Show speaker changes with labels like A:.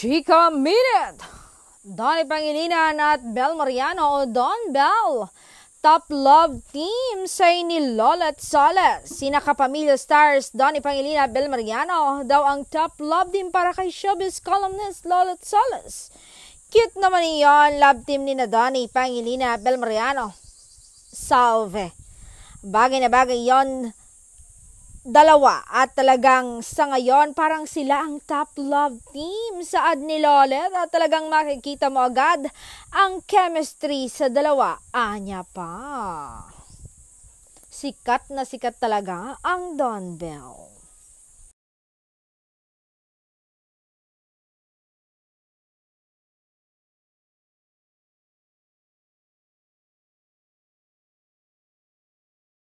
A: Chika Minute! Donnie Pangilinan at Bel Mariano o Don Bel. Top love team say ni Lola at Soles. Sina kapamilya stars Donnie Pangilinan at Bel Mariano daw ang top love team para kay showbiz columnist Lola at Soles. Cute naman iyon, love team ni na Donnie Pangilinan at Bel Mariano. Salve. Bagay na bagay yon dalawa at talagang sa ngayon parang sila ang top love team sa ad ni Lolet at talagang makikita mo agad ang chemistry sa dalawa. Anya pa. Sikat na sikat talaga ang Don Bel.